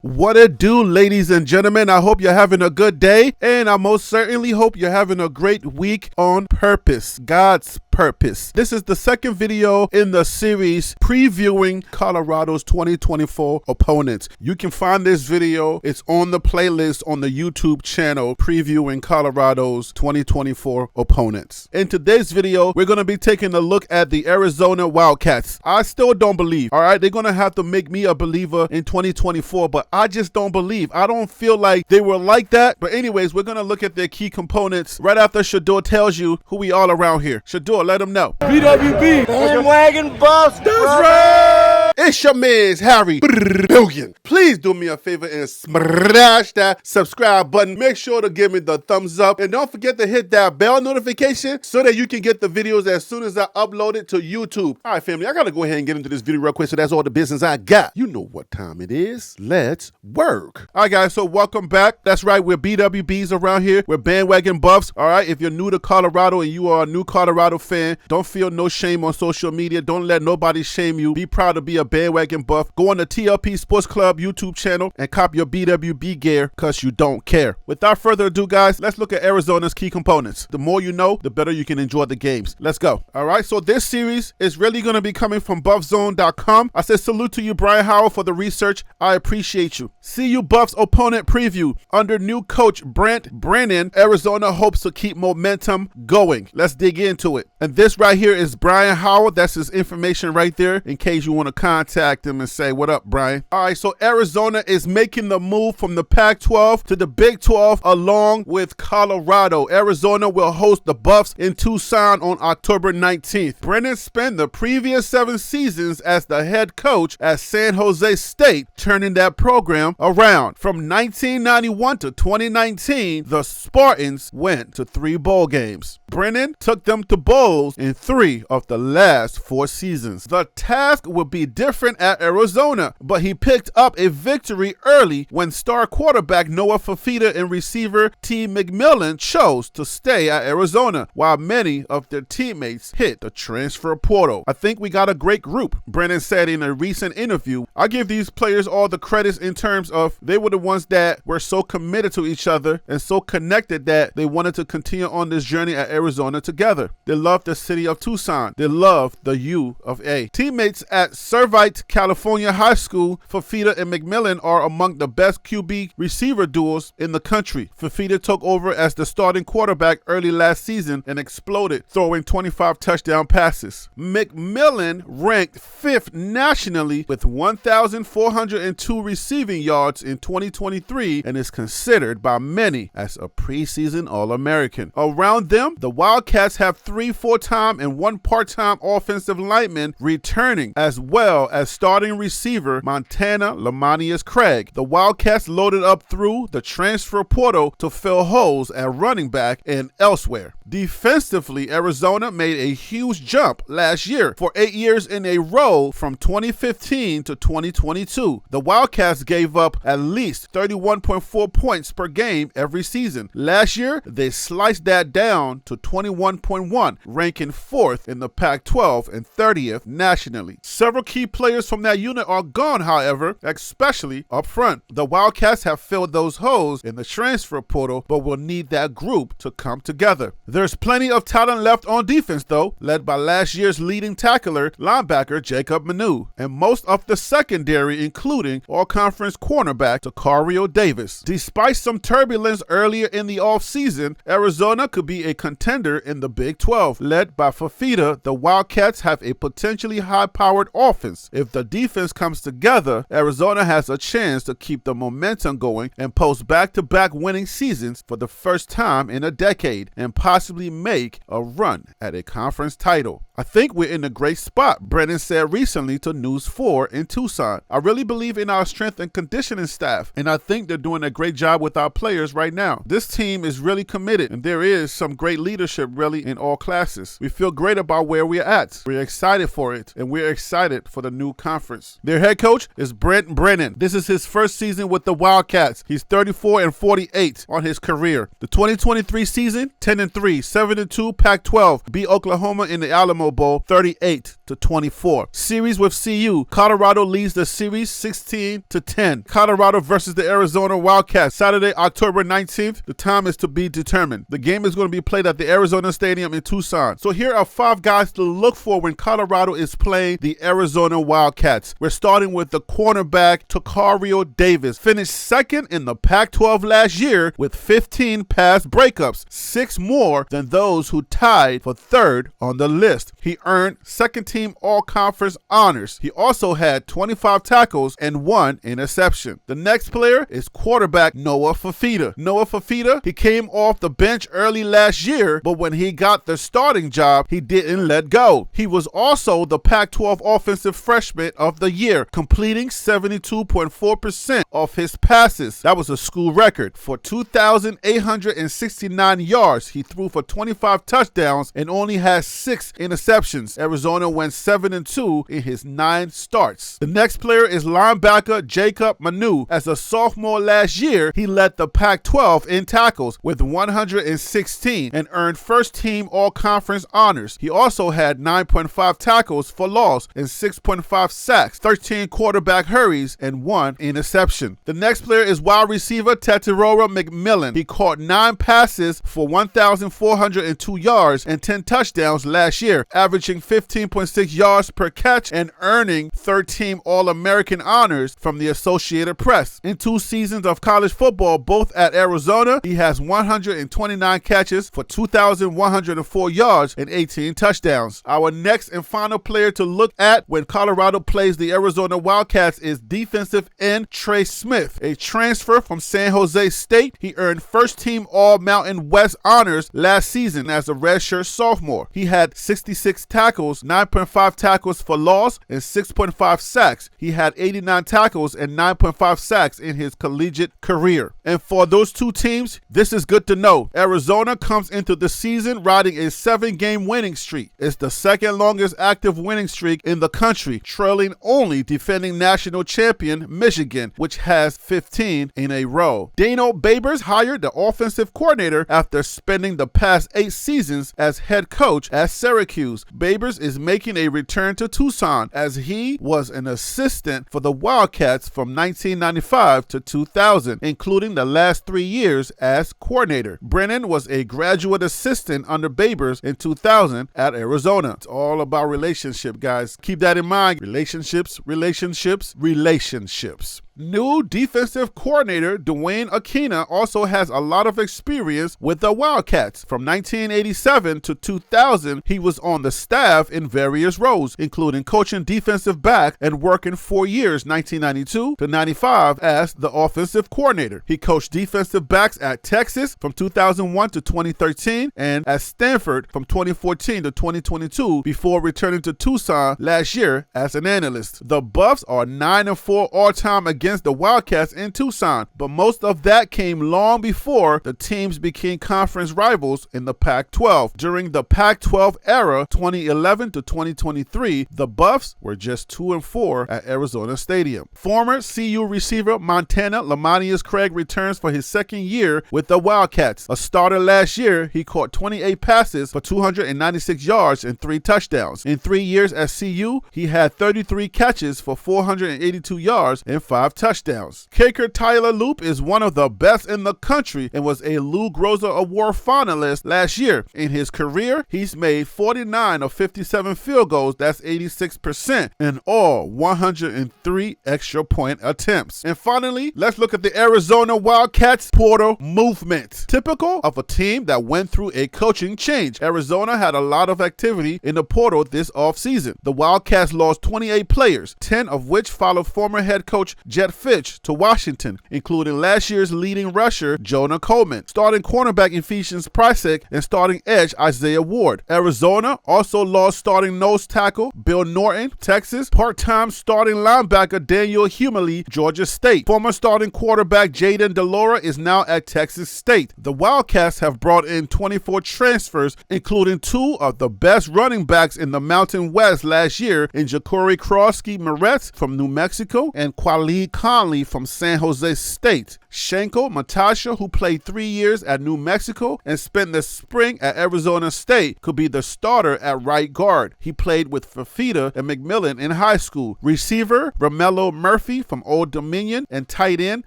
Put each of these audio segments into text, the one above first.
What it do, ladies and gentlemen? I hope you're having a good day, and I most certainly hope you're having a great week on purpose, God's purpose. This is the second video in the series previewing Colorado's 2024 opponents. You can find this video, it's on the playlist on the YouTube channel, previewing Colorado's 2024 opponents. In today's video, we're going to be taking a look at the Arizona Wildcats. I still don't believe, all right? They're going to have to make me a believer in 2024, but I just don't believe. I don't feel like they were like that. But anyways, we're going to look at their key components right after Shador tells you who we all around here. Shador, let them know. BWB. Bandwagon Buffs. That's right. It's your man's Harry Billion. Please do me a favor and smash that subscribe button. Make sure to give me the thumbs up. And don't forget to hit that bell notification so that you can get the videos as soon as I upload it to YouTube. All right, family, I got to go ahead and get into this video real quick. So that's all the business I got. You know what time it is. Let's work. All right, guys, so welcome back. That's right, we're BWBs around here. We're bandwagon buffs. All right, if you're new to Colorado and you are a new Colorado fan, don't feel no shame on social media. Don't let nobody shame you. Be proud to be a bandwagon buff. Go on the TLP Sports Club YouTube channel and cop your BWB gear because you don't care. Without further ado, guys, let's look at Arizona's key components. The more you know, the better you can enjoy the games. Let's go. All right, so this series is really going to be coming from buffzone.com. I said salute to you, Brian Howell, for the research. I appreciate you. CU Buffs opponent preview. Under new coach Brent Brennan, Arizona hopes to keep momentum going. Let's dig into it. And this right here is Brian Howell. That's his information right there in case you want to contact him and say, what up, Brian? All right, so Arizona is making the move from the Pac-12 to the Big 12 along with Colorado. Arizona will host the Buffs in Tucson on October 19th. Brennan spent the previous 7 seasons as the head coach at San Jose State, turning that program around. From 1991 to 2019, the Spartans went to 3 bowl games. Brennan took them to bowls in 3 of the last 4 seasons. The task would be different at Arizona, but he picked up a victory early when star quarterback Noah Fifita and receiver T. McMillan chose to stay at Arizona, while many of their teammates hit the transfer portal. I think we got a great group, Brennan said in a recent interview. I give these players all the credits in terms of they were the ones that were so committed to each other and so connected that they wanted to continue on this journey at Arizona together. They loved the city of Tucson. They loved the U of A. Teammates at Servite, California High School, Fifita and McMillan are among the best QB receiver duos in the country. Fifita took over as the starting quarterback early last season and exploded, throwing 25 touchdown passes. McMillan ranked 5th nationally with 1,402 receiving yards in 2023 and is considered by many as a preseason All-American. Around them, the Wildcats have 3 full-time and 1 part-time offensive lineman returning, as well as starting receiver Montana Lamanius Craig. The Wildcats loaded up through the transfer portal to fill holes at running back and elsewhere. Defensively, Arizona made a huge jump last year. For 8 years in a row from 2015 to 2022, the Wildcats gave up at least 31.4 points per game every season. Last year, they sliced that down to 21.1, ranking 4th in the Pac-12 and 30th nationally. Several key players from that unit are gone, however, especially up front. The Wildcats have filled those holes in the transfer portal, but will need that group to come together. There's plenty of talent left on defense, though, led by last year's leading tackler, linebacker Jacob Manu, and most of the secondary, including all-conference cornerback Tacario Davis. Despite some turbulence earlier in the offseason, Arizona could be a contender in the Big 12. Led by Fifita, the Wildcats have a potentially high-powered offense. If the defense comes together, Arizona has a chance to keep the momentum going and post back-to-back winning seasons for the first time in a decade and possibly make a run at a conference title. I think we're in a great spot, Brennan said recently to News 4 in Tucson. I really believe in our strength and conditioning staff, and I think they're doing a great job with our players right now. This team is really committed, and there is some great leadership really in all classes. We feel great about where we're at. We're excited for it, and we're excited for the new conference. Their head coach is Brent Brennan. This is his first season with the Wildcats. He's 34-48 on his career. The 2023 season, 10-3. 7-2 Pac-12 beat Oklahoma in the Alamo Bowl 38-24. Series with CU. Colorado leads the series 16-10. Colorado versus the Arizona Wildcats, Saturday, October 19th. The time is to be determined. The game is going to be played at the Arizona Stadium in Tucson. So here are 5 guys to look for when Colorado is playing the Arizona Wildcats. We're starting with the cornerback Tacario Davis. Finished second in the Pac-12 last year with 15 pass breakups, 6 more than those who tied for third on the list. He earned second-team all-conference honors. He also had 25 tackles and 1 interception. The next player is quarterback Noah Fifita. Noah Fifita, he came off the bench early last year, but when he got the starting job, he didn't let go. He was also the Pac-12 Offensive Freshman of the Year, completing 72.4% of his passes. That was a school record. For 2,869 yards, he threw for 25 touchdowns and only had 6 interceptions. Arizona went 7-2 in his 9 starts. The next player is linebacker Jacob Manu. As a sophomore last year, he led the Pac-12 in tackles with 116 and earned first-team all-conference honors. He also had 9.5 tackles for loss and 6.5 sacks, 13 quarterback hurries, and 1 interception. The next player is wide receiver Tetairoa McMillan. He caught 9 passes for 1,402 yards and 10 touchdowns last year, averaging 15.6 yards per catch and earning 13 All-American honors from the Associated Press. In 2 seasons of college football, both at Arizona, he has 129 catches for 2,104 yards and 18 touchdowns. Our next and final player to look at when Colorado plays the Arizona Wildcats is defensive end Trey Smith, a transfer from San Jose State. He earned first-team All-Mountain West honors last season as a redshirt sophomore. He had 66 tackles, 9.5 tackles for loss, and 6.5 sacks. He had 89 tackles and 9.5 sacks in his collegiate career. And for those 2 teams, this is good to know. Arizona comes into the season riding a 7-game winning streak. It's the second longest active winning streak in the country, trailing only defending national champion Michigan, which has 15 in a row. Dino Babers hired the offensive coordinator after spending the past 8 seasons as head coach at Syracuse. Babers is making a return to Tucson as he was an assistant for the Wildcats from 1995 to 2000, including the last 3 years as coordinator. Brennan was a graduate assistant under Babers in 2000 at Arizona. It's all about relationship, guys. Keep that in mind. Relationships, relationships, relationships. New defensive coordinator Dwayne Akina also has a lot of experience with the Wildcats. From 1987 to 2000, he was on the staff in various roles, including coaching defensive back and working 4 years, 1992 to 95, as the offensive coordinator. He coached defensive backs at Texas from 2001 to 2013 and at Stanford from 2014 to 2022 before returning to Tucson last year as an analyst. The Buffs are 9-4 all-time against the Wildcats in Tucson, but most of that came long before the teams became conference rivals in the Pac-12. During the Pac-12 era, 2011 to 2023, the Buffs were just 2-4 at Arizona Stadium. Former CU receiver Montana Lamonius Craig returns for his second year with the Wildcats. A starter last year, he caught 28 passes for 296 yards and 3 touchdowns. In 3 years at CU, he had 33 catches for 482 yards and 5 touchdowns. Kicker Tyler Loop is one of the best in the country and was a Lou Groza Award finalist last year. In his career, he's made 49 of 57 field goals, that's 86%, in all 103 extra point attempts. And finally, let's look at the Arizona Wildcats portal movement. Typical of a team that went through a coaching change, Arizona had a lot of activity in the portal this offseason. The Wildcats lost 28 players, 10 of which followed former head coach Jet Fitch to Washington, including last year's leading rusher Jonah Coleman, starting cornerback Ephesians Pricek, and starting edge Isaiah Ward. Arizona also lost starting nose tackle Bill Norton, Texas, part-time starting linebacker Daniel Humiley, Georgia State. Former starting quarterback Jaden DeLora is now at Texas State. The Wildcats have brought in 24 transfers, including 2 of the best running backs in the Mountain West last year in Ja'Cory Crosby Moretz from New Mexico and Khalid Conley from San Jose State. Shanko Matasha, who played 3 years at New Mexico and spent the spring at Arizona State, could be the starter at right guard. He played with Fafita and McMillan in high school. Receiver Romello Murphy from Old Dominion and tight end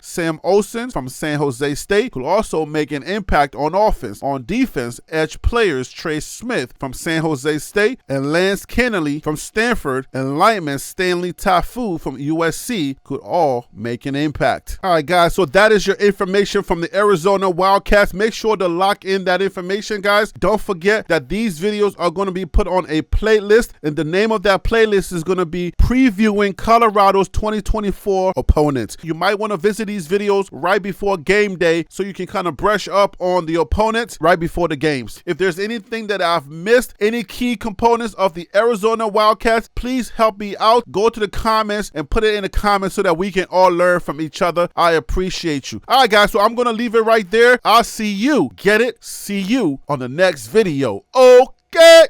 Sam Olsen from San Jose State could also make an impact on offense. On defense, edge players Trey Smith from San Jose State and Lance Kennelly from Stanford and lineman Stanley Tafu from USC could all make an impact. All right, guys, so that is your information from the Arizona Wildcats. Make sure to lock in that information, guys. Don't forget that these videos are going to be put on a playlist, and the name of that playlist is going to be previewing Colorado's 2024 opponents. You might want to visit these videos right before game day so you can kind of brush up on the opponents right before the games. If there's anything that I've missed, any key components of the Arizona Wildcats, please help me out. Go to the comments and put it in the comments so that we can all learn from each other. I appreciate you. All right, guys, so I'm going to leave it right there. I'll see you. Get it? See you on the next video. Okay.